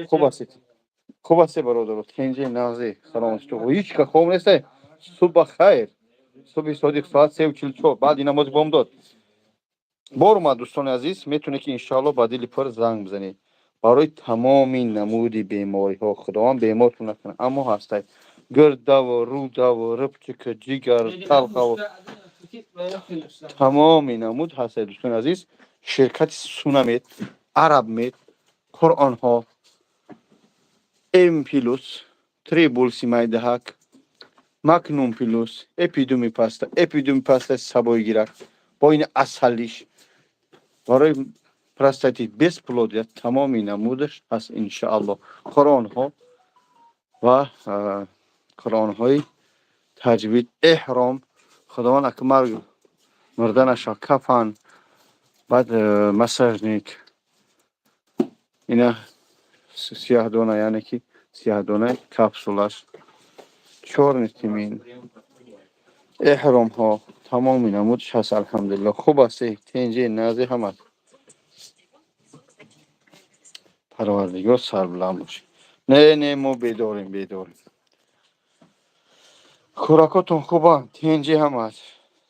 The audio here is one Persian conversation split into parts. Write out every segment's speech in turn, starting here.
خوب هستید. خوب هستی برادر. تنجی نازی سلام تو هیچ که خوب نیست. صبح خیر. صبح صادق ساعت 3:44 بعد این نماز بام داد. بار اومد دوستان عزیز میتونه که انشالله با دل پر زنگ بزنید برای تمام نمودی بیماری ها. خداوند بیمارتون نکنه اما هسته گرده و روده و ربچک جگر تلخ و تمام نمود هسته دوستان عزیز. شرکت سونامید عرب مید قرآن ها ام پیلوس تریبول سیمایدهک مکنون پیلوس اپیدومی پاستا سبایی گیرک با این اصلیش برای پراستاتیت بسپلودیت تمامی نمودش هست انشاءالله. قرآن ها و قرآن های تجوید احرام خداوند اکمر مردنش کفن بعد مساجنیک اینا سیاه دونه یعنی که سیاه دونه کپسولاش چهار تیمین احرام ها تمامی نمودش هست الحمدلله. خوب است تنجی نازی هم هست. پروردگار سر بلند باشه. نه ما بیداریم خوراکاتون خوبه تنجی هم هست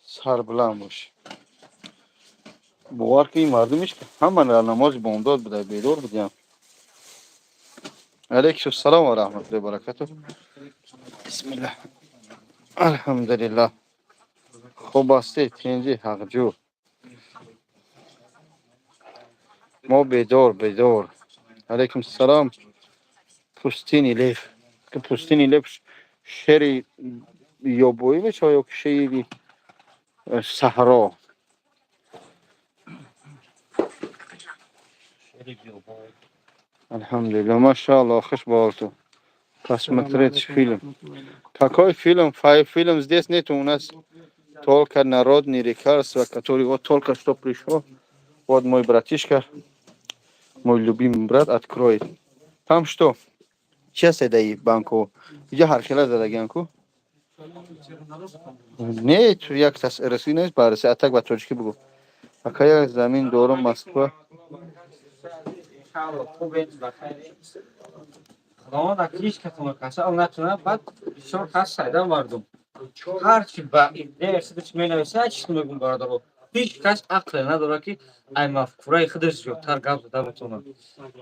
سر بلند باشه. باور که این مردمش که همه را نماز بامداد بده بیدار بودیم. علیکم السلام و رحمت الله و برکاته. بسم الله الحمدلله. خوب است تنجی حق جو. ما بیدار. علیکم السلام. پوستینی لیف که پوستینی لیف شری یابویی میشه یا که شری صحرا. الحمدلله ماشاءالله خوش بالتو. Посмотреть фильм. Какой фильм? Фильм здесь нет у нас. Только народные лекарства, который вот только что пришел. Вот мой братишка, мой любимый брат, откроет. Там что? Сейчас это и банку. Я харкела за дагянку. Нет, я как-то рассвинаюсь, барысы, а так баточки бугу. А какая замин дором Москва? Ama da hiç katılma kasa anlatına bak şor kas saydan vardım. Her şey ba dersi de çmene saç üstüne gün barada o. Hiç kas aklına doğru ki ayma kuray xıdır yok tar gaz da butona.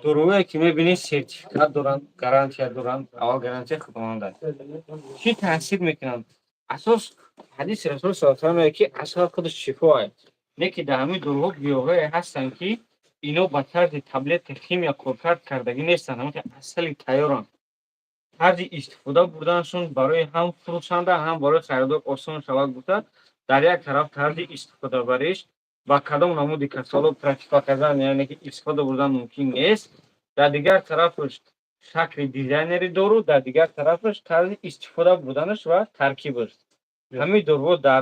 Doğru kime beni sertifikat duran garantiya duran aval garantiya xıdımanda. Ki tahsil mekan. Asos hadis Resul sallallahu aleyhi ve sellem ki asal xıdır şifa. Ne ki dami doğru biyoga هستن ki اینو با طرز تبلت خیمیا کارکرد کردگی نیستن اما که اصلی تیارن طرز استفاده بردنشون برای هم فروشنده هم برای خریدار آسان شود بوده. در یک طرف طرز استفاده بریش با کدام نمودی که سالو پرکتیکا کردن یعنی که استفاده بردن ممکن نیست. در دیگر طرفش شکل دیزاینری دارو در دیگر طرفش طرز استفاده بردنش و ترکیبش همین دورو در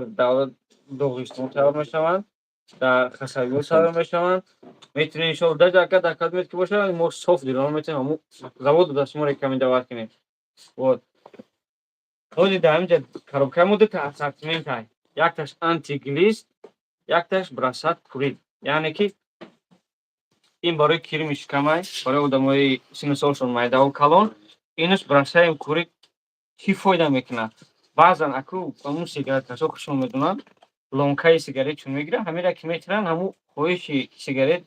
دوغیستان تیار میشوند در خسروی سر میشوند. میتونین شما در جاکت که باشه ما صاف دیران میتونیم همون заводу دست ما рекомендовать کنیم. Вот. Ходи да همینجا коробка مودت асортимент های. یکتاش антиглист، یکتاش براسات کورید. یعنی که این برای کریم اشکمای، برای آدمای سن سالشون معده و کلان، اینش براسای کورید چی فایده میکنه؟ بعضن اکو همون سیگارت کسا خوشون میدونن، لونکای سیگارت چون میگیرن، همین را که میتونن همون خواهش سیگارت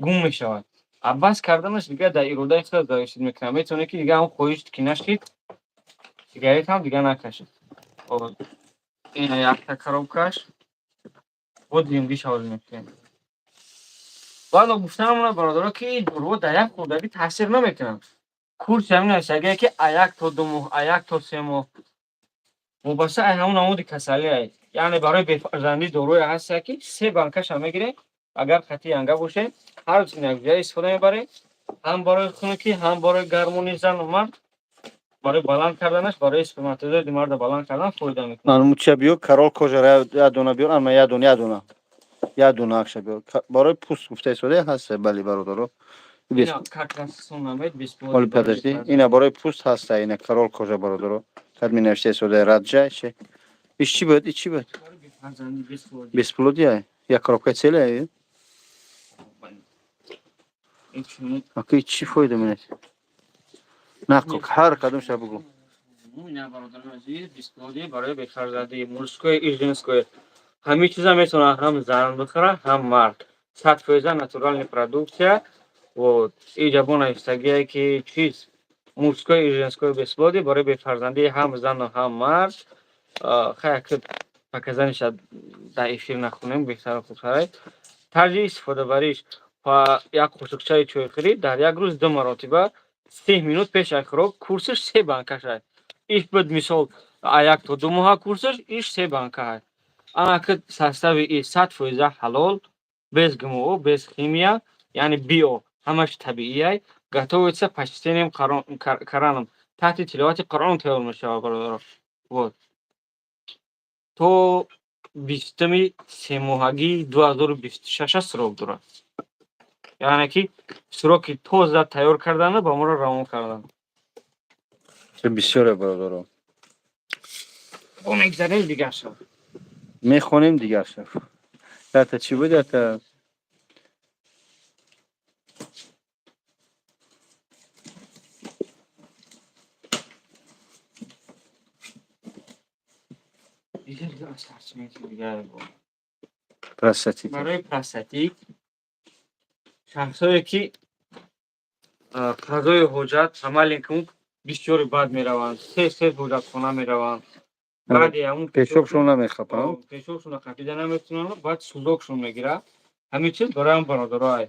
گم میشود. عباس کردنش دیگه در ایرودای خود داشتید میکنه. میتونه که دیگه همون خواهش که نشید سیگارت هم دیگه نکشید. این یک تا коробкаш بود زندگی شامل میکنه. والا گفتم اونا برادرها که درو در یک خوردگی تاثیر نمیکنن. کورس همین است اگه که یک تا دو ماه، یک تا سه ماه مباسه همون نمودی کسلی است. یعنی برای بفرزندی دروی هست که سه بانکش هم میگیره. اگر خطی انگا باشه هر چیز یک جای استفاده میبره. هم برای خونکی هم برای گرمونی زن و مرد برای بلند کردنش برای اسپرماتوزوید مرد بلند کردن فایده میکنه. نموچه بیو کرال کجا یا دونه بیو اما یا دونه اکش بیو برای پوست گفته استفاده هست بله برادرو. اینا کاکاسون نمید بیسپولی. ولی подожди اینا برای پوست هست اینا کرال کجا برادرو. کد می نوشته استفاده رادجه شه. ایش چی بود؟ بیسپولودی های. یا коробка целая. این اکی چی فایده منه نکن هر کدوم شب بگو نه برادران عزیز بیسپودی برای بخرزاده مورسکوی ایژنسکوی همه چیزا میتونه هم زن بخره هم مرد 100% натуральная продукция вот и жабона истагия ки чиз мужское и женское бесплодие барои бефарзандии ҳам зану ҳам мард хай ки показаниша дар эфир нахонем беҳтар хубтарай тарҷиҳ истифода бариш ва як қошуқчаи чойхӯрӣ дар як рӯз 2 маротиба 30 минут пеши хӯрок курсиш 3 банкашай иш буд мисол а 1 то 2 моҳа курсиш иш 3 банкаҳай ана ки состави и 100% ҳалол без гмо без химия яъни био ҳамаш табиияй готовится почтением Кораном таҳти тиловати Қуръон тайёр мешавад бародарон вот то 20 семоҳагии 2026 срок дорад яъне ки сроки тоза тайёр кардана ба моро равон кардан چه بسیاره برادران о мегзарем дигар шав میخونیم دیگر شب تا چی بود تا پرستیک برای پرستاتیک شخصایی که قضای حاجت عمل کنند بسیار بد میروند سه حاجت خانه میروند بعد همون پیشابشون نمیخپن پیشابشون خپیده نمیتونن بعد سوزوکشون میگیره همین چیز برای هم برادرای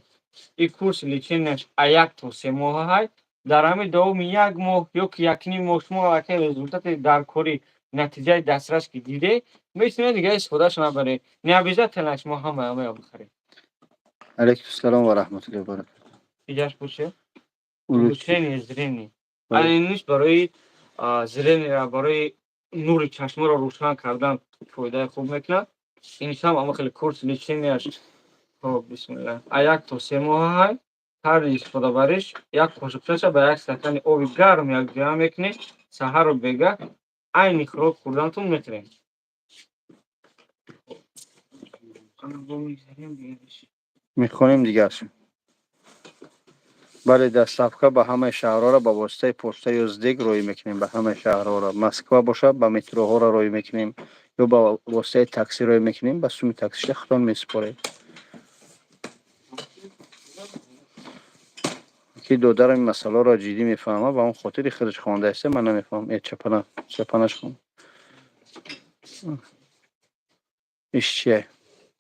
این کورس لیچینش 1 تا 3 ماه های در همین دوم 1 ماه یا که یکنی ماه شما اگه رزولتات درکاری نتیجه دسترس که دیده میتونه دیگه استفاده شما بره نیابیزه تلنش ما همه بخریم علیکم السلام و رحمت الله و برکاته ایجاش باشه улучшить. улучшение зрения. Алиниш барои зрение барои нури чашмаро рӯшан кардан фоидаи хуб мекунад. Иниш ҳам ама хеле курс лечениаш хоб бисмилла. А 1 то 3 моҳа ҳар истифода бариш як қошуқчаша ба як стакани оби гарм якҷоя мекунед. Саҳару бега айни хӯрок хӯрдантон метавонед. میخونیم دیگر شب بله در صفحه به همه شهرها را با واسطه پسته یا زدیگ روی میکنیم به همه شهرها را مسکو باشه با متروها را روی میکنیم یا با واسطه تاکسی روی میکنیم با سوم تاکسی خودتون میسپارید که دودر این مسئله را جدی میفهمه و اون خاطری خودش خوانده است من نمیفهم این چپنش خوند ایش چیه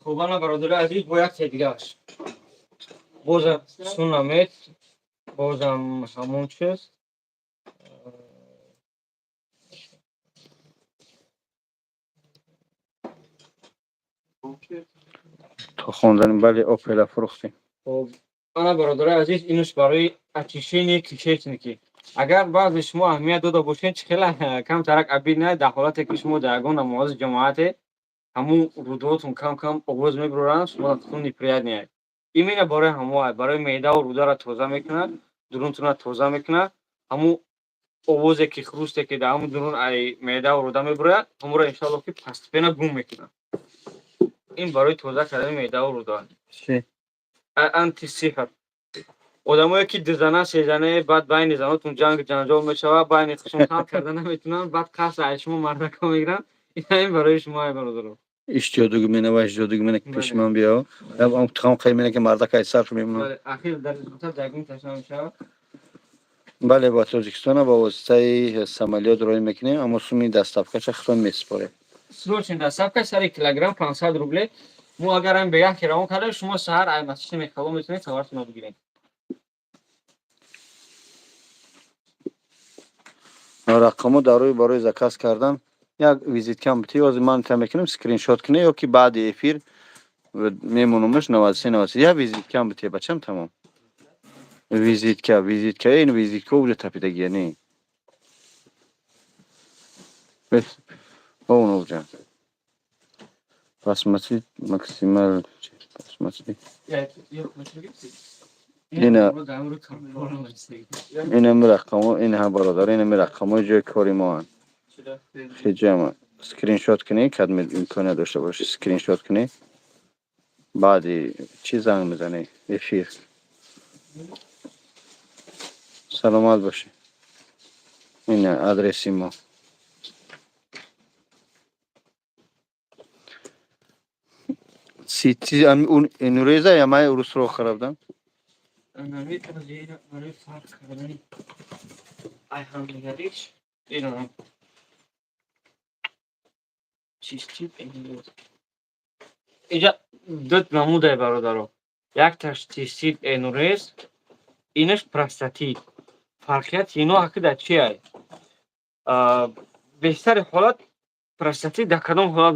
خب انا برادر عزیز باید دیگهش بازم سونامت بازم همون چیز تا خوندن بله اوپل فروختیم خب انا برادر عزیز اینش برای اتیشینی کشیشنیکی اگر بعض شما اهمیت داده باشین خیلی کم ترک ابی نه در حالتی که شما در اگون نماز جماعت همون روداتون کم کم آواز میبرن شما خون نپرید نیاید این میره برای همه برای معده و روده را تازه میکنه درونتون را تازه میکنه همون آوازی که خروسته که در همون درون ای معده و روده میبره همون را انشالله که پستپینه گم میکنه این برای تازه کردن معده و روده چی؟ انتی سیحر آدمایی که دزنه سیزنه بعد بین زناتون جنگ جنجال میشوه بین خشم حل کردن نمیتونن بعد قصد شما مردکا میگیرن این برای شما برادران ایش جادوگی مینه و ایش جادوگی مینه که پیش من بیا اون تخم خیلی مینه که مردک ای صرف میمونه اخیر در رزولتات جگین تشنه میشه بله با تاجیکستان با واسطه سمالیات روی میکنیم اما سومی دستافکش خودتون میسپاره سروچین دستافکش سر کیلوگرم 500 روبله مو اگر هم به یک کیلوگرم کرده شما سهر ای مسیج میخوام میتونید سوارتون رو بگیرید رقمو در روی برای زکاس کردن یک ویزیت کمپیوتر از من تا میکنم اسکرین شات کنه یا که بعد افیر میمونمش 93 93 یا ویزیت کمپیوتر بچم تمام ویزیت که این ویزیت که وجه تپیدگی نه بس اون وجه باسمتی ماکسیمال باسمتی این هم رقمو این هم برادر این هم رقمو جای کاری ما هن خیلی اسکرین شات کنی کدام امکانه داشته باشی اسکرین شات کنی بعدی چی زنگ میزنی افیر سلامت باشی. این آدرسی ما. سیتی اون نوریزه یا من روز رو خرابدم. Önemli değil, öyle fark kırılır. Ayhan Megariç, İran'ın çiftçi emniyet. اینجا دو نموده برادرو. یک تاش تیستید انوریز، اینش پراستاتیت. فرقیت اینو حقی در چی های؟ بیشتر حالات پراستاتیت در کدام حالات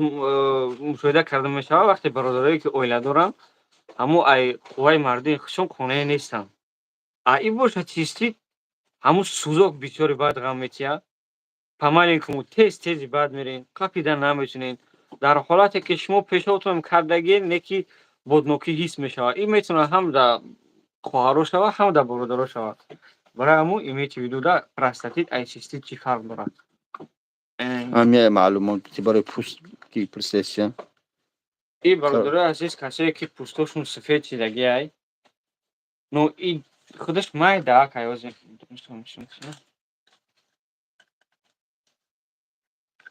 مشاهده کرده می شود وقتی برادرایی که اویله دارن همو ای قوای مردی خشون خونه نیستن. ای باشه تیستید همو سوزوک بیچاری باید غم میتیا. پامالین که مو تیزی باید میرین قاپیدن نمیتونین. در حالاتی که شما پیشاتون کردگی نکی بودنوکی حس میشه. این میتونه هم در خواهرو شود هم در برادرو شود. برای همو این میتونه در پراستاتیت ای سیستید چی فرق دارد. همه معلومات برای پوست کی پرسیسیان. این برادرای عزیز کسایی که پوستشون سفید شدگی ای نو این خودش مای دا که ایوازی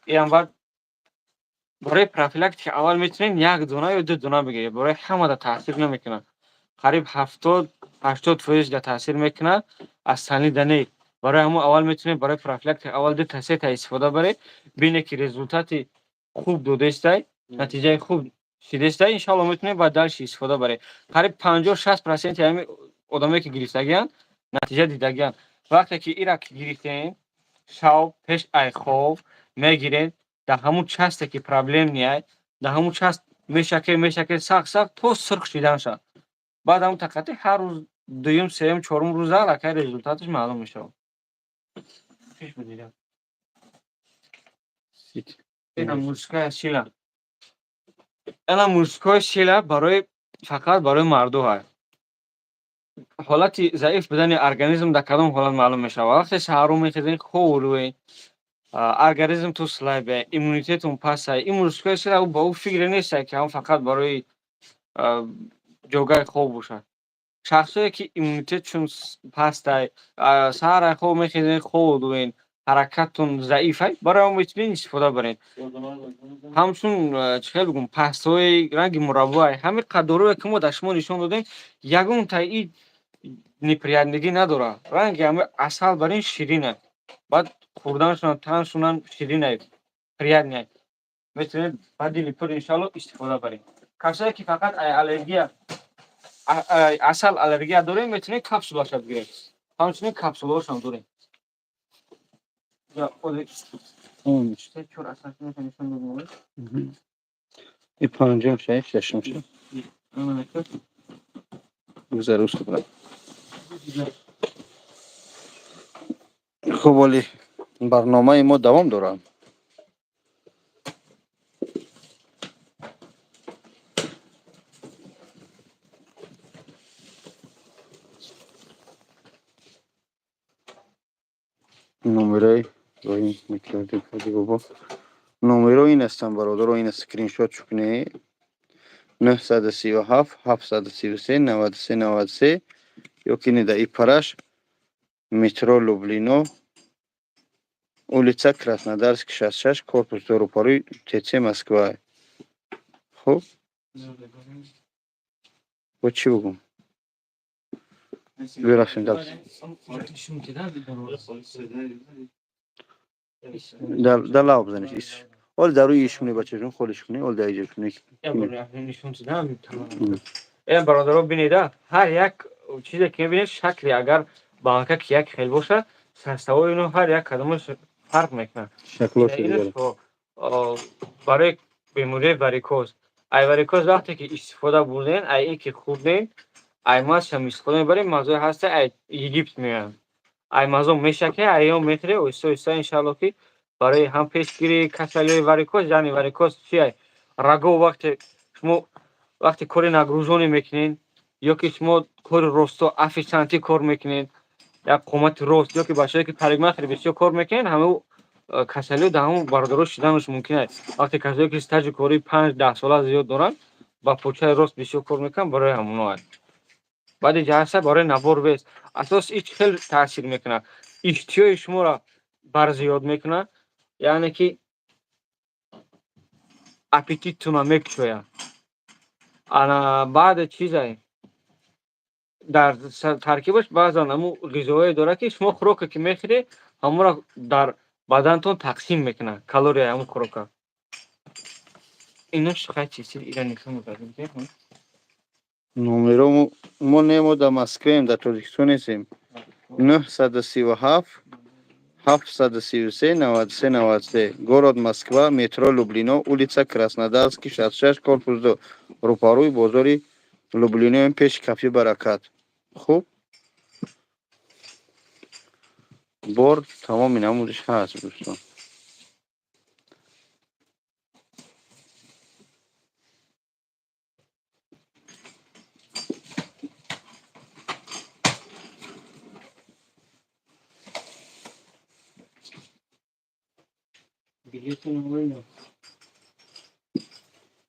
این هم باید برای پروفیلاکتیک اول میتونین یک دونه یا دو دونه بگیرید برای همه دا تاثیر نمیکنه قریب 70-80% دا تاثیر میکنه از سنیدنی برای همون اول میتونید برای پروفیلاکتیک اول دو تا سه تا استفاده برید ببینید که رزولتات خوب داده است نتیجه خوب شده است ان شاء الله میتونید بعد دالش استفاده برید قریب 50-60% همین آدمایی که گرفتگیان نتیجه دیدگیان وقتی که ایرا که گرفتین شاو پیش ای خوب میگیرید در همون چسته که پرابلم نیای در همون چست میشه ساق تو سرخ شدن شد بعد همون تقاطع هر روز دویم سوم چهارم روز لکه رزولتاتش معلوم میشه پیش بدیدم این موسکای شیلا این موسکای شیلا برای فقط برای مردو های حالت ضعیف بدن ارگانیسم در کدام حالت معلوم میشه وقتی سحرو میخیزین خوب روی ارگانیسم تو سلایبه ایمونیتتون پس این موسکای شیلا با او فکر نیست که هم فقط برای جوگای خوب باشه شخصایی که ایمونیتتشون پست های سحر خوب میخیزین خوب روین حرکتتون ضعیفه برای اون میتونین استفاده برین همچون چه بگم پستای رنگ مربع همین قدرو که ما در شما نشون دادیم یگون تا این نیپریادگی نداره رنگ همه اصل برین شیرینه بعد خوردنشون تنشون شیرینه پریاد نه میتونید بعد لیپر انشالله استفاده برین کسایی که فقط الرژی اصل الرژی داره میتونید کپسول باشه بگیرید همچنین کپسولش هم داریم یا اون چطور اصلا نشون بدیم این پنجم ششم شد گذر روز کنم خب ولی برنامه ما دوام دارم نمره این میکردیم بابا نمره این هستم برادر این اسکرین شات چکنه 937 733 93 93 یکی نیده ای پرش مترو لوبلینو улица Краснодарск 66 корпус Доропаруй ТЦ Москва خب با چی بگم برسیم در لاب بزنش ایش اول در روی ایشونی بچه جون خودش کنی اول در ایجا کنی این برادرها بینیده هر یک چیزی که میبینید شکلی اگر بانکه که یک خیل باشه سستوای اینو هر یک کدامش فرق میکنه اینش برای بیماری واریکوز ای واریکوز وقتی که استفاده بودین ای که خوردین ای ماست هم استفاده میبرین موضوع هست ای ایگیپت میگن ای موضوع میشه که ای هم میتره اوستا انشالله که برای هم پیشگیری کسلی واریکوز یعنی واریکوز چیه رگو وقتی کاری نگروزونی میکنین یا که شما کار رستو افیشنتی کار میکنین یا قومت رست یا که باشایی که پرگمه خیلی بسیار کار میکنین همه کسلی در همون برادرها شدنش ممکنه وقتی کسایی که استاج کاری 5-10 ساله زیاد دارن با پوچه رست بسیار کار میکنن برای همون هست баъди ҷалса барои набор вес асос ич хеле таъсир мекунад. иштиҳои шуморо барзиёд мекунад, яъне ки аппетитуна мекушояд. ана баъд чизай дар таркибаш баъзан ҳамун ғизоие дорад, ки шумо хӯроке ки мехӯред ҳамонро дар баданатон тақсим мекунад, калорияи ҳамун хӯрока. Ино шояд чизи ира нишон мекардем ки номеро мо немо да Москваем, да Тоҷикистон нестем. 937 733 93 93. Город Москва, метро Люблино, улица Краснодарский, 66, корпус 2. Рӯпарӯи бозори Люблиноем, пеши кафе Баракат. Хуб. Бор тамоми намудиш ҳаст, дӯстон.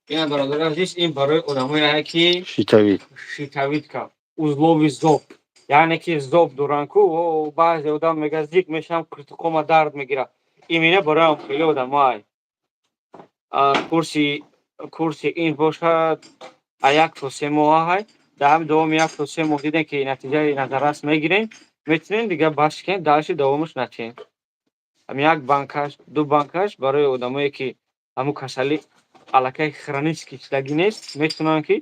ина бародари азиз, ин барои одамое ки шитавидка узлови зоб, яъне ки зоб доранд ку баъзе одам мегӯяд зик мешавам, киртиқома дард мегирад. Имина барои хеле одамай курси ин бошад 1 то 3 моҳ. дар ҳамин давоми 1 то 3 моҳ дидем ки натиҷаи назаррас мегирем, метавонем дига баҳс кунем, дальше давомаш начем. ҳам 1 банкаш 2 банкаш барои одамое ки ҳамун касали аллакай хронически шидагӣ нест, метавонанд ки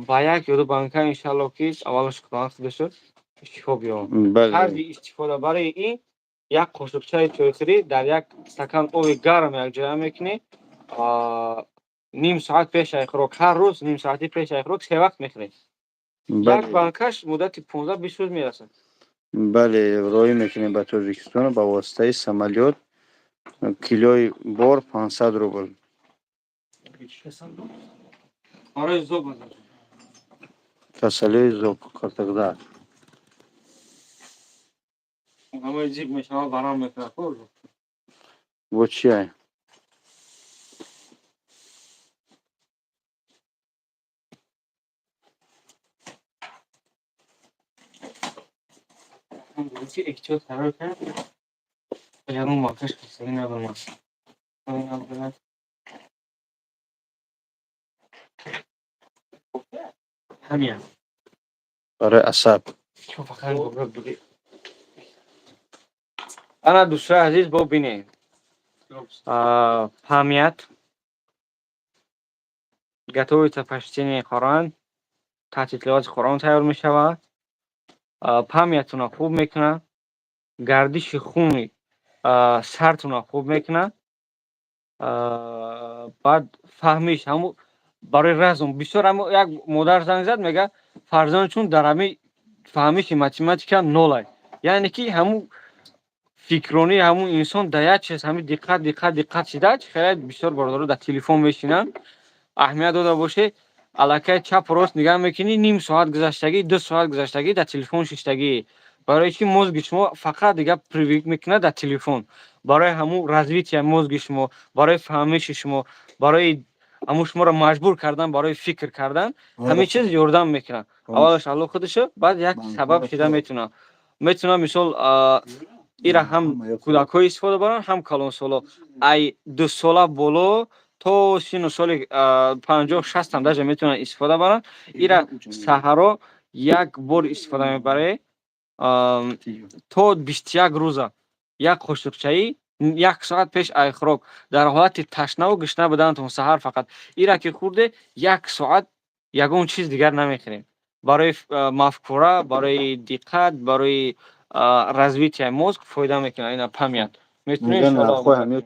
ба 1 ё 2 банка иншааллоҳ ки аввалаш худованд худашон шифо биёбанд. тарзи истифода барои ин 1 қошуқчаи чойхӯрӣ дар 1 стакан оби гарм якҷоя мекунед. ним соат пешаи хӯрок, ҳар рӯз ним соати пешаи хӯрок 3 вақт мехӯред. 1 банкаш муддати 15-20 рӯз мерасад. бале, роҳӣ мекунем ба Тоҷикистон ба воситаи самолёт. Килои бор 500 рубл. барои зоб касалии зоб қартагдар. ҳамаи зиб мешавад барам мекунад. бо чиай? چی احتیاط قرار کرد یارو ماکش کسی ندارم همین برای عصب انا دوستای عزیز ببینید памят готовится по чтению Коран, таътил тиловати Коран тайёр мешавад. памятуна хуб мекунад, гардиши хуни сартуна хуб мекунад. баъд фаҳмиш ҳамун барои разум бисёр як модар занг зад мега фарзандчун дар ҳамин фаҳмиши математика 0. яъне ки ҳамун фикрони ҳамун инсон дар як чиз ҳамин диққат шидач хеле бисёр бародаро дар телефон мешинанд. аҳамият дода бошед, аллакай чапу рост нигаҳ мекунӣ, ним соат гузаштагӣ 2 соат гузаштагӣ дар телефон шиштагӣ. барои чӣ мозги шумо фақат дига привик мекунад дар телефон. барои ҳамун развитияи мозги шумо, барои фаҳмиши шумо, барои ҳамун шуморо маҷбур кардан барои фикр кардан ҳамин чиз ёрдам мекунад. аввалаш алло худашо, баъд як сабаб шида метавонад мисол ира ҳам кӯдакҳо истифода баранд, ҳам калонсоло. ай 2 сола боло то сину соли 50-60 ҳам даже метавонанд истифода баранд. ира саҳаро як бор истифода мебаред то 21 рӯза. як қошуқчаи 1 соат пеш ай хӯрок дар ҳолати ташнаву гушна буданатон саҳар фақат ира ки хӯрде 1 соат ягон чиз дигар намехӯрем. барои мафкура, барои диққат, барои развитияи мозг фоида мекунад. ина памят метавонед.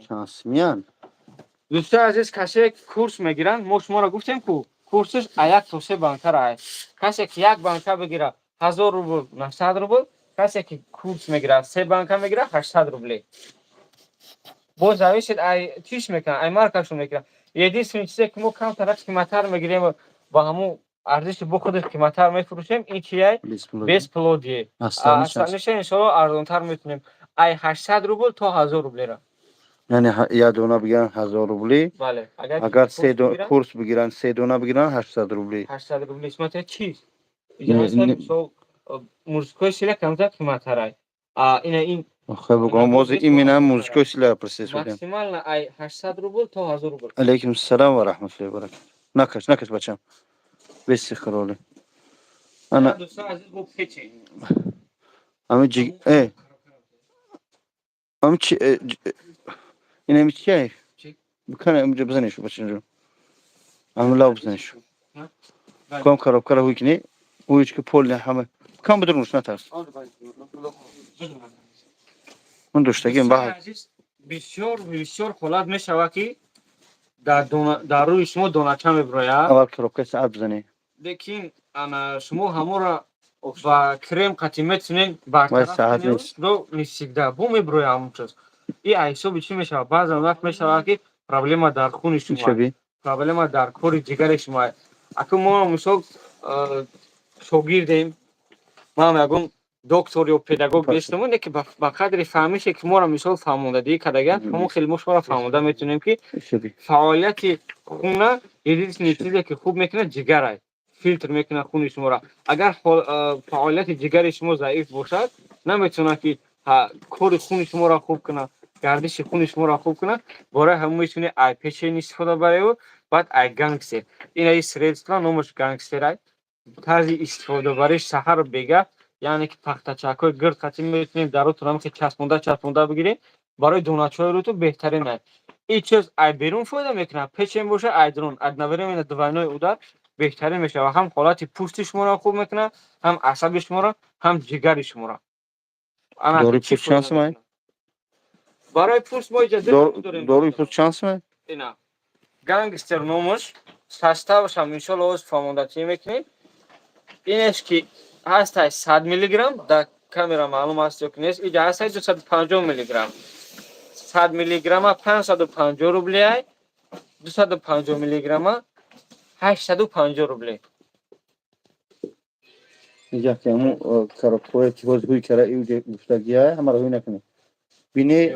дӯстои азиз, касе курс мегиранд, мо шуморо гуфтем ку курсиш 1 то 3 банкара аст. касе ки 1 банка бигирад 1000 рубл, 900 рубл, касе ки курс мегирад 3 банка мегирад 800 рубле. боз зависит ай чиш мекунад, ай маркашон мекунад. единственное чизе ки мо камтар қиматтар мегирем ба ҳамун арзиши бо худаш қиматтар мефурӯшем, ин чияй бесплодие. асланиша иншоалло арзонтар метавонем. ай 800 рубл то 1000 рублера. яъне як дона бигиранд 1000 рубли. бале, агар 3 курс бигиранд 3 дона бигиранд 800 рубли. 800 рубли смотря чиз. мужской сила камтар қиматтарай. Ин خب بگم موضوع این مینم موزیکو سیلا پرسیس بودیم. максимально ай 800 рубл то 1000 рубл. علیکم السلام و رحمت الله و برکاته. نکش بچم. بسی خرولی. انا دوستا عزیز بو پچه. اما اما چی اینه می چیه؟ بکنه امروز بزنیشو بچه جو. اما لاو بزنیشو. کام خراب هوی کنی. هویش که پول نه همه. کام بدرونش نترس. اون دوستگیم باید. بسیار خلاد میشه که در روی شما دونچه میبراید. اول خراب که ساعت بزنی. لیکن انا شما همه را با کرم قطعی میتونین برطرف کنید رو نیستیده بو میبروید همون چیز. این حساب چی میشه؟ بعضی وقت میشه که پرابلم در خون شما، پرابلم در کور جگر شما. اگه ما مثلا شاگردیم، ما میگم دکتر یا پداگوگ نیستم، ولی که با قدر فهمیش که ما را مثال فهمونده دیگه کداگه همون خیلی مشکل فهمونده میتونیم که فعالیت خون یه چیزی که خوب میکنه جگره، فیلتر میکنه خون شما را. اگر فعالیت جگر شما ضعیف باشد نمیتونه که کور خون شما را خوب کنه، گردش خون شما را خوب کنه. برای همون میتونه ای پیشین استفاده بره و بعد ای گانگستر. این ای سریعتر نامش گانگستر. طرز استفاده برش سحر بگه، یعنی که پختچک‌های گرد قطعی میتونیم در رو تونم که چسبونده بگیریم برای دونچه‌های رو تو بهترینه. این چیز ای بیرون فایده میکنه، پیچیم باشه ای درون ادنبریم این دوینای اودر بهترین میشه و هم حالت پوست شما را خوب میکنه، هم عصب شما را، هم جگر شما را. داروی پوست شانس من؟ برای پوست ما اجازه داریم. داروی پوست شانس من؟ اینا گانگستر نامش ساستاوش هم انشالله از فهمونده چی میکنیم. اینش که هست 100 میلی گرم در کامera معلوم است که نیست. اینجا هست 250 میلی گرم. 100 میلی گرم 550 روبلی، 250 میلی گرم 850 روبلی. اینجا که همون کاراکتری که هوی کرده ایو گفتگیه همه رو هوی نکنه. بینی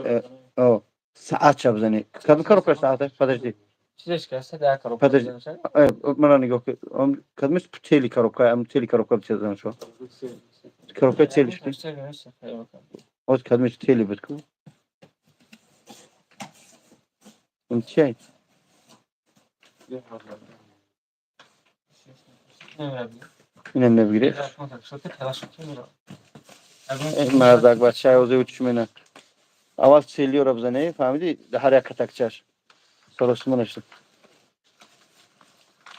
ساعت چه بزنی؟ کدوم کاراکتر ساعته؟ پدرتی. چیزش که هست در کاراکتر بزنشن؟ من نگاه که کدومش تیلی کاراکتر هم تیلی کاراکتر چه زن شو؟ کاراکتر تیلیش کی؟ از کدومش تیلی بتکو؟ این چی؟ اینم نمیگیره. مردک بچه اوزه و چشمینه. اول تیلی رو بزنی فهمیدی؟ هر یک کتکچش. سراسیمون است.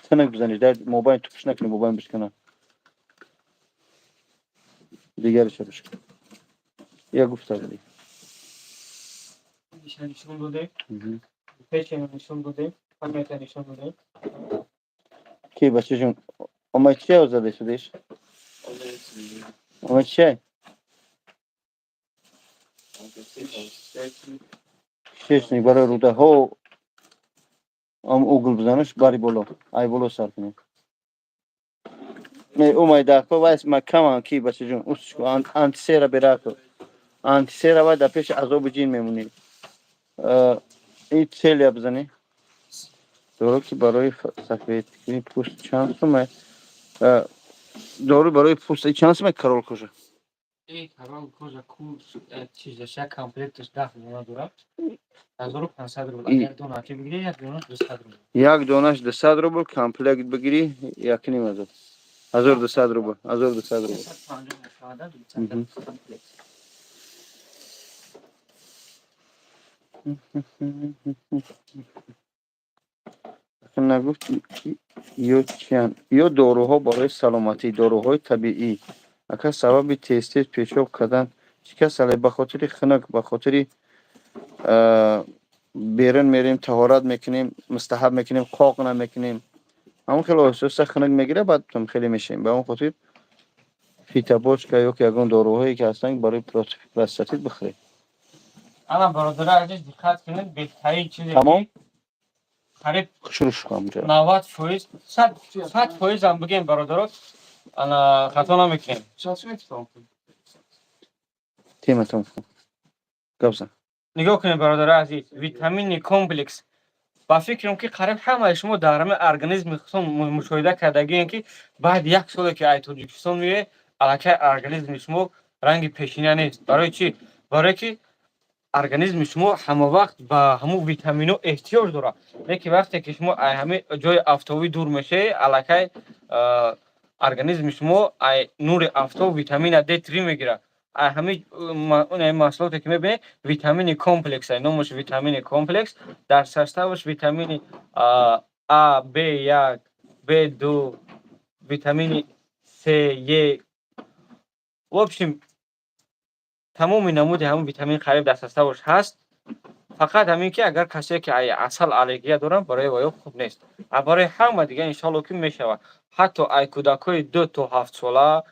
تنگ بزنی در موبایل توپش نکنی موبایل بشکنه. دیگرش بشکن. یا گفته بودی. نشون داده. پیچ نشون داده. فهمیت نشون داده. کی بچه جون؟ اما چی آزاده شدیش؟ اما چی؟ شش نی برای روده ها اوگل بزنش باری بالا. ای بالا سر کنی. نه اومای دکتر وایس مکمان کی بچه جون؟ اوسش کو انتیسیرا براکو. انتیسیرا وای در پیش عذاب جین میمونی. این تیلی بزنی. دارو که برای سفید کنی پوست چانس ما. دارو برای پوست چانس ما کارول کجا؟ این کارول کجا کورس چیزش کامپلیتش داخل نداره. 1500 روبل. اگر دوناتی بگیری یک دونش 200 روبل. یک دونش 200 روبل کامپلیت بگیری یک نیم هزار. 1200 روبل. 1200 روبل. 250 کامپلیت. نگفت یا داروها برای سلامتی داروهای طبیعی اگر سبب تیز پیشاب کردن شکست به خاطر خنک به خاطر بیرون میریم طهارت میکنیم مستحب میکنیم قاق نمیکنیم همون خیلی احساس خنک میگیره بعد خیلی میشیم به اون خاطر فیتابوچ که یک یگان داروهایی که هستن برای پروستات بخورید. اما برادر عزیز دقت کنید بهترین چیزی تمام قریب شروعش کنم 90% 100% هم بگیم برادر انا خطا نمیکنیم. تیمتون گفت نگاه کنید برادر عزیز ویتامین کمپلکس ба фикрам ки қариб ҳамаи шумо дар ҳамаи организми худтон мушоҳида кардагиен ки баъди 1 соле ки ай Тоҷикистон меоед, аллакай организми шумо ранги пешина нест. Барои чӣ? Барое ки организми шумо ҳамавақт ба ҳамун витаминҳо эҳтиёҷ дорад. Лекин вақте ки шумо ай ҳамин ҷои афтобӣ дур мешавед, аллакай организми шумо ай нури афтоб витамина D3 мегирад. Ай ҳамин онаи маҳсулоте ки мебинед витамини комплекс ай, номаш витамини комплекс, дар составаш витамини А, B1, B2, витамини С, Е. В общем, тамоми намуди ҳамун витамин қариб дар составаш ҳаст. Фақат ҳамин ки агар касе ки ай асал аллергия доранд, барои оё хуб нест. Барои ҳама дига иншоалло ки мешавад. Ҳатто ай кӯдакои 2 то 7 сола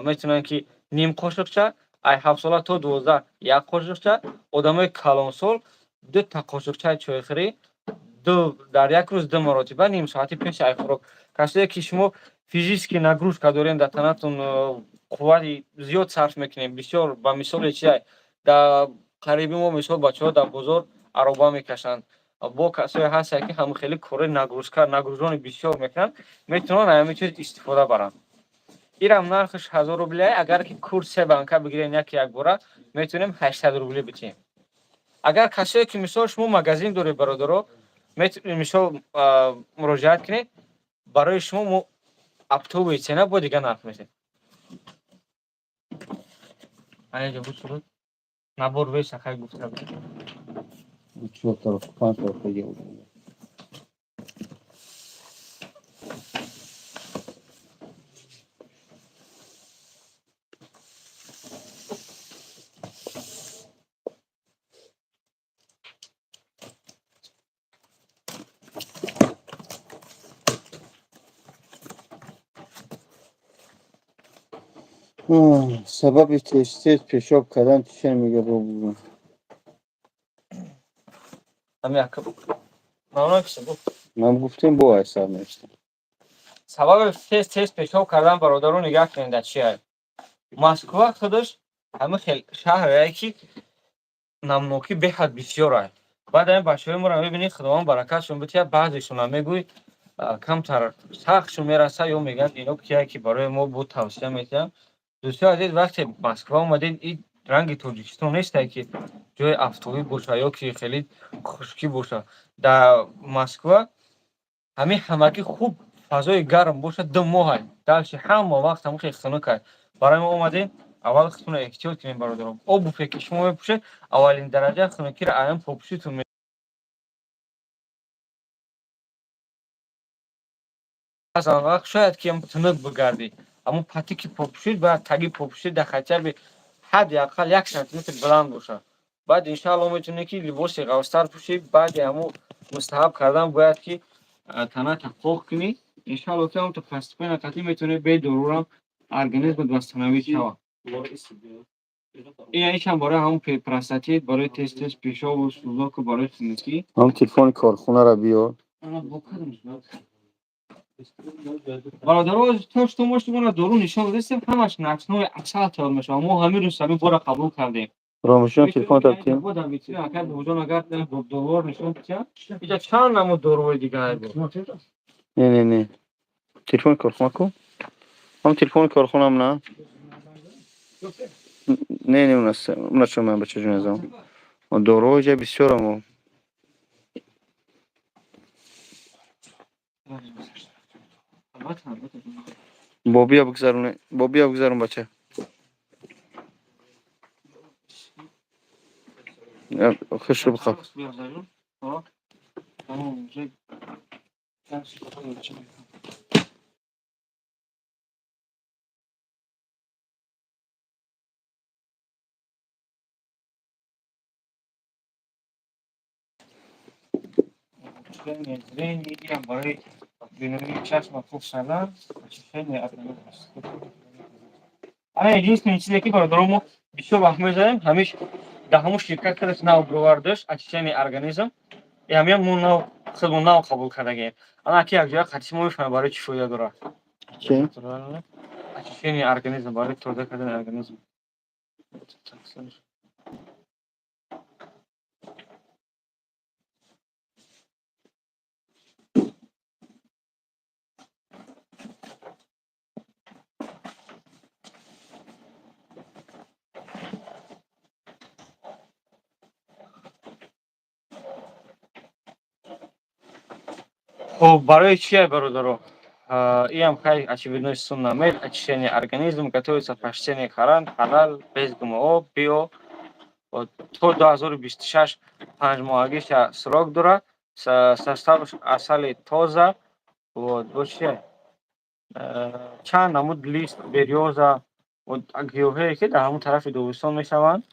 метавонанд ки ним қошиқча, ай 7 сола то 12 1 қошиқча, одамои калонсол 2 та қошиқчаи чойхӯрӣ дар як рӯз 2 маротиба ним соати пеш ай хӯрок. Касое ки шумо физически нагрузка дорем дар танатон, қуввати зиёд сарф мекунем, бисёр ба мисоли чи ай дар қариби мо мисол бачаҳо дар бозор ароба мекашанд. Бо касое ҳастанд ки ҳамин хеле кори нагрузони бисёр мекунанд, метавонанд аз ҳамин чиз истифода баранд. Инам нархаш 1000 рублия, агар ки курс 3 банка бигирем яки якбора, метавонем 800 рублия битиҳем. Агар касое ки мисол шумо магазин доред бародаро, метавонед мисол муроҷиат кунед, барои шумо мо оптовые цена бо дига нарх мезанем. Аҷа бушуд. Набор веса хай гуфта. 4 тарaf, 5 taraf geldi. Sebebi tez peşop kadan düşen mi gibi oldu? Ҳамин акаб. Мамнун киса бу. Ben guftem bu ay sarmıştım. Сабаби тез пешоб кардан бародаро нигоҳ кунед дар чи ай. Москва худаш ҳамин хел шаҳре ки намнокӣ беҳад бисёр ай. Баъд ҳамин бачаҳои моро мебинед худованд баракатшон битиҳад, баъзешон мегӯяд камтар сахтшон мераса ё мегӯяд ино кияе ки барои мо бу тавсия метиҳам. Дӯстои азиз, вақте Москва омадед, ин ранги Тоҷикистон нестае ки ҷои афтобӣ бошад ё ки хеле хушкӣ бошад. Дар Москва ҳамин ҳамагӣ хуб фазои гарм бошад 2 моҳ ай. Далчи ҳама вақт ҳамин хел хунук ай. Барои мо омадем, аввал худтонро эҳтиёт кунед бародарон. Обуве ки шумо мепӯшед, аввалин дараҷаи хунукиро аз ҳамин попӯшитон аз он вақт шояд ки тунук бигарди. Аммо патики попӯшит бояд таги попӯшит дар хотя би ҳадди аққал 1 сантиметр буланд бошад. Баъд иншоалло метавонед ки либоси ғафстар пӯшед. Баъди ҳамун мустаҳаб кардан бояд ки таната қоқ кунӣ. Иншоалло ки ҳамонтор постепенно қатъи метавонед бе дорурам организмат восстановить шавад. Инам бораи ҳамун простатит, барои тез пешобу сӯзоку барои хунукӣ. Ham telefon korxonaро биёр. Бародаро то што мо шуморо дору нишон дадем, ҳамаш накснои асал тайёр мешавад. Мо ҳамин рӯз ҳамин бора қабул кардем. Ромишон телефон тартим. Будам митина акай бужон агар довор нишон дича. Иҷа чанд намуд доруи дига ай бо. Не. Telefon korxona ку. Ham telefon korxonam na. Не, у нас чё бача ҷон азам. Дорои ҷа бисёр амо. Бобия бигзарон бача. Хушро бихоҳ. Инам барои биноии чашма хуб шавад. Очищение организма. Единственное чизе ки бародаро мо бисёр вақт мезанем, ҳамиш дар ҳамун ширкат кадаш нав бовар дошт, очищение организм. Ҳамин мо нав худмон нав қабул кардагем. Ана ки якҷоя қатъи мо мефаҳмем барои чӣ фоида дорад. Чӣ? Очищение организм, барои тоза кардани организм. خب برای چیه برادرو؟ И هم خیلی очевидно суннамед очищение организма, готовится прочтение Коран, халал, без ГМО, био. Вот, то 2026 5 срок дора, составиш асали тоза, вот, вообще, чанд намуд лист, береза, вот, гиоҳое ки дар ҳамон тарафи Догистон мешаванд.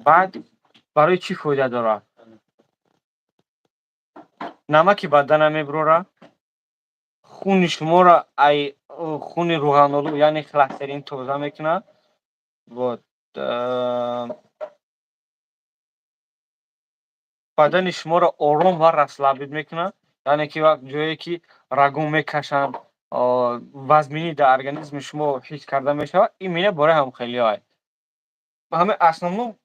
Баъд барои чӣ фоида дорад? намаки бадана мебурорад, хуни шуморо хуни рӯғанолу яъне холестерин тоза мекунад. Вот, бадани шуморо ором ва растлабид мекунад. яъне ки вақт ҷое ки рагон мекашанд, вазминӣ дар организми шумо ҳис карда мешавад, ин мина бораи ҳамхелиҳое. ҳамин основном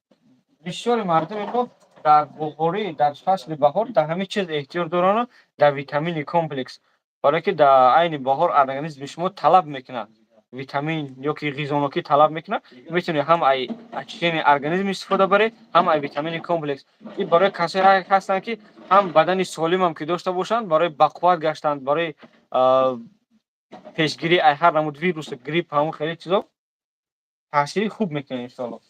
бисёри мардуми мо дар бохорӣ, дар фасли баҳор дар ҳамин чиз эҳтиёҷ доранд, дар витамини комплекс, барое ки дар айни баҳор организми шумо талаб мекунад, витамин ё ки ғизонокӣ талаб мекунад, метавонед ҳам ай очищение организм истифода баред, ҳам ай витамини комплекс. ин барои касое ҳастанд ки ҳам бадани солимам ки дошта бошанд, барои бақувват гаштан, барои пешгирии ай ҳар намуд вирусу грипп, ҳамон хеле чизо таъсири хуб мекунад иншоалло.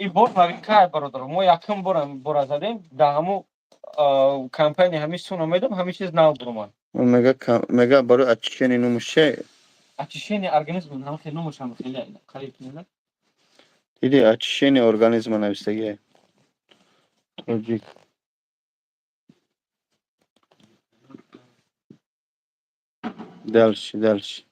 ин бор новинка бародаро, мо якум бора задем дар ҳамон компания ҳамин суннамедам ҳамин чиз нав буромад. Мега барои очищение номаш чие? Очищение организма ҳам хеле номаш ҳам хеле қариб меояд. Диди очищение организма навистагие. Тоҷик. Дальше.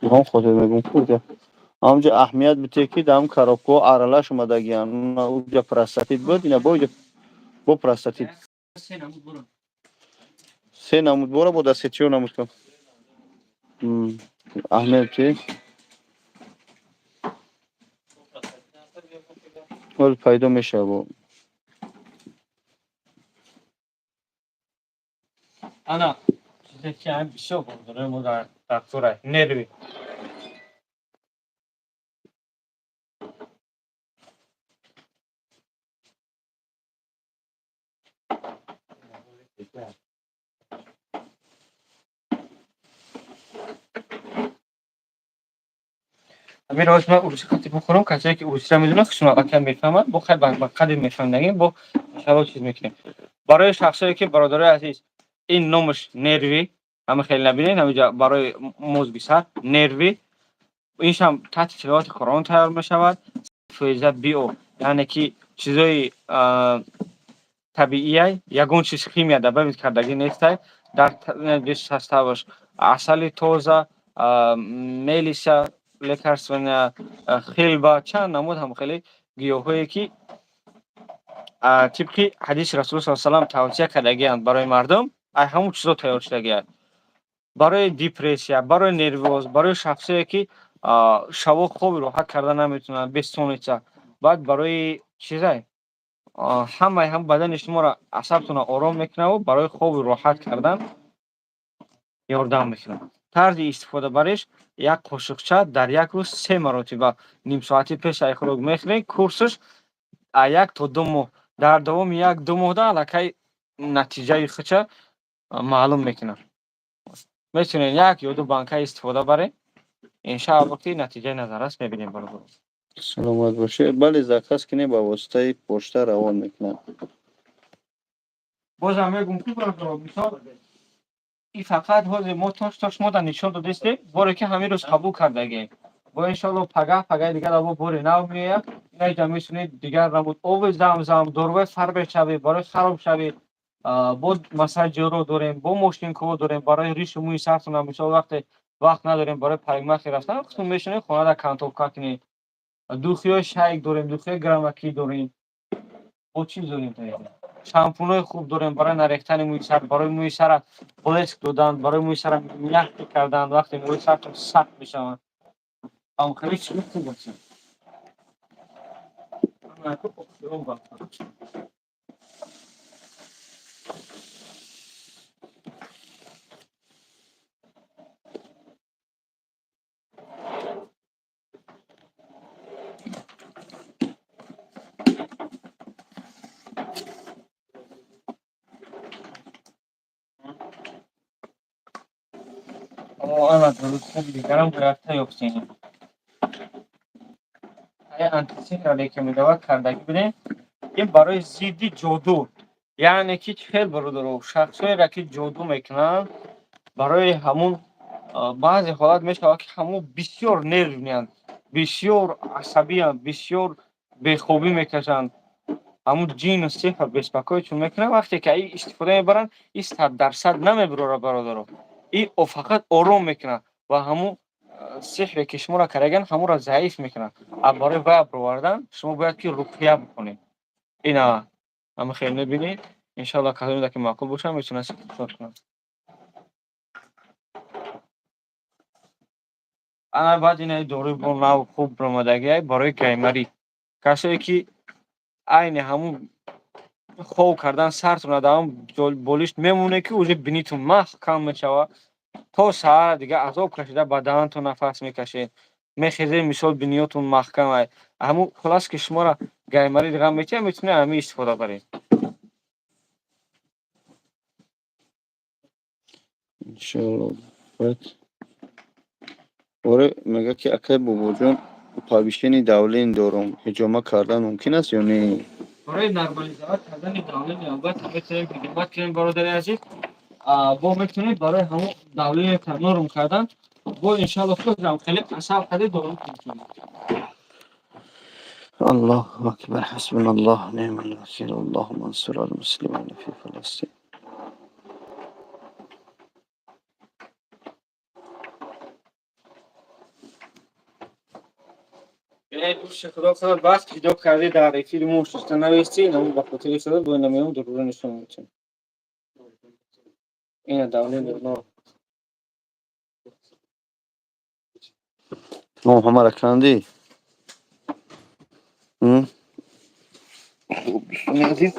Ҳам хотир мегум хурда. ҳамҷа аҳамият бите ки дар ҳам коробкаҳо аралаш омадагиянд. Уҷа простатит буд, ина бо простатит. Се намуд бора бо дасти чӣ намуд кам. Аҳамият чи? ҳол пайдо мешавад. ана чизе ки ҳам бисёр дорем мо дар дактора нерви. ҳамин роз ман урусӣ қатиб мехӯрам, касое ки урусиро медонанд хушунавбакиам мефаҳмад, бо хай ба қадри мефаҳмидагӣ бо иншоалло чиз мекунем. барои шахсое ки бародарои азиз ин номаш нерви, ҳама хеле набинед, ҳаминҷа барои мозги сар нерви, иншам таҳти тиловати Қуръон тайёр мешавад. Фоиза био, яъне ки чизои табиияй, ягон чиз химия дар бавид кардагӣ нестай. дар составаш асали тоза, мелиса, лекарственная, хелба, чанд намуд ҳамхеле гиёҳое ки тибқи ҳадиси Расулуллоҳ саллаллоҳу алайҳи ва саллам тавсия кардагианд барои мардум, ай ҳамон чизо тайёр шудагианд. барои депрессия, барои нервоз, барои шахсое ки шабо хоби роҳат карда наметавонанд, бессонница, баъд барои чизай ҳамаи ҳам бадани шуморо асабтонро ором мекунаву барои хоби роҳат кардан ёрдам мекунад. тарзи истифода бариш, як қошуқча дар як рӯз 3 маротиба нимсоати пеш ай хӯрок мехӯред, курсаш 1 то 2 моҳ. дар давоми 1-2 моҳда аллакай натиҷаи худша маълум мекунад. метавонед 1 ё 2 банка истифода баред, иншоалло ки натиҷаи назаррас мебинем бародаро. Саломат бошед. Бале заказ ки не ба воситаи почта равон мекунад. бозам мегум ки бародаро, мисол ин фақат ҳозир мо то шумо дар нишон додистем, боре ки ҳамин рӯз қабул кардагем. бо иншоалло пагаи дигар дар бори нав меояд. инаҷа метавонед дигар намуд оби замзам, дорувои фарбечавӣ барои харобшавӣ, боз масъали ҷорӯ дорем, бо мошинкҳо дорем барои ришу мӯи сартонам, мисол вақте вақт надорем барои парикмахи рафтан, худтон мешинед хонада кантовка кунед. духиҳои шайк дорем, духиҳои грамакӣ дорем. бо чиз дорем таъин? шампунҳои хуб дорем барои нарехтани мӯи сар, барои мӯи сара блеск додан, барои мӯи сара мягкӣ кардан, вақте мӯи сартон сахт мешаванд. ҳамхеле чизи хуб ҳастанд. анадolu خوب دیگرم گرفته یافتیم. антисехрали که میدود کردگی بینه این برای ضد جادو یعنی که خیلی برادر شخصایی را که جادو میکنن برای همون بعضی حالات میشه که همون بسیار نرو بسیار عصبی بسیار بخوبی میکشن همون جین و سحر بسپکای چون میکنه وقتی که این استفاده میبرن این 100% نمیبره برادر این فقط آرام میکنه و همون سحری که شما را کردگن همون را ضعیف میکنه برای وی بروردن شما باید که رقیه بکنید اینا همه خیلی نبینید انشالله کلمه که معقول باشم میتونه استفاده کنم انا بعد این دوری با نو خوب برآمدگی برای گیمری کسایی که عین همون خوب کردن سرتون دام بولیش میمونه که اوج بینیتون محکم میشوه تا ساعت دیگه عذاب کشیده بدنتون نفس میکشه میخیزه مثال بینیاتون محکم همون خلاص که شما را گیمری دیگه میتونه همین استفاده برید انشالله باید آره میگه که اکه بابا جان پاویشتنی دولین دارم هجامه کردن ممکن است یا نه برای نرمالیزovat کردن دولین البته میتونیم خدمت کنیم برادر عزیز با میتونید برای همون دولین نرم کردن با انشالله خود خیلی اصلا خیلی دارم کنید الله اکبر حسبنا الله نعم الوکیل اللهم انصر المسلمین فی فلسطین یعنی دوست خدا کنه بس پیدا کردی در افیر مو شسته نویستی نمون با خاطر شده باید نمیون ضروری نشون میتون این دولین نرم تمام همه را کندی خوب دوستان عزیز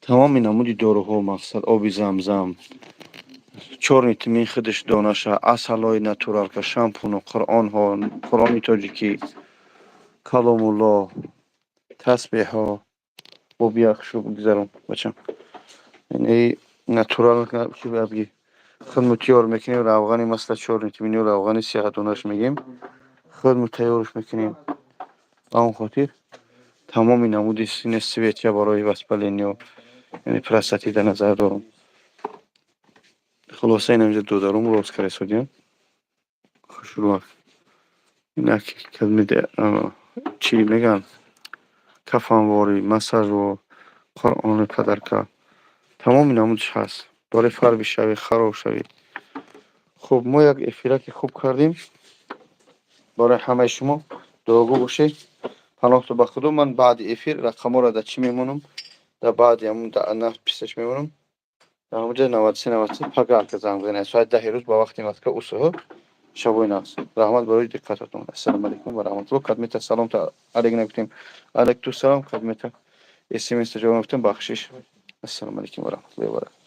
تمام نمودی داروها مقصد آب زمزم چهار تیمین خودش دانشه اصلای ناتورال که شامپون و قرآن ها قرآن تاجیکی کلام الله تسبیح ها با بیاخشو بگذارم بچم یعنی ناتورال که چی بگی خود تیار میکنیم روغنی مثل 4 تیمینی و روغنی سیاه دونش میگیم خود تیارش میکنیم اون خاطر تمام نمودی سین سویتیا برای وسپلینی یعنی پرستاتی در نظر دارم خلاصه این همجا دو دارم روز کرده سودیم خوشروح اینک کلمه چی میگن کفنواری مساج و قرآن پدرکه تمام نمودش هست برای فربی شوی خراب شوی خب ما یک افیره که خوب کردیم برای همه شما دعاگو باشه پناه تو به خدا من بعد افیر رقم را در چی میمونم در بعد همون در نفت پیستش میمونم در همونجا 93 پگاه که زنگ بزنه ساعت 10 روز با وقتی ماسکه او صبح شبوی ناس رحمت برای دقتتون السلام علیکم و رحمت الله خدمت سلام تا علیک نگفتیم علیک تو سلام خدمت اسم استجابه گفتیم بخشش السلام علیکم و رحمت الله و برکاته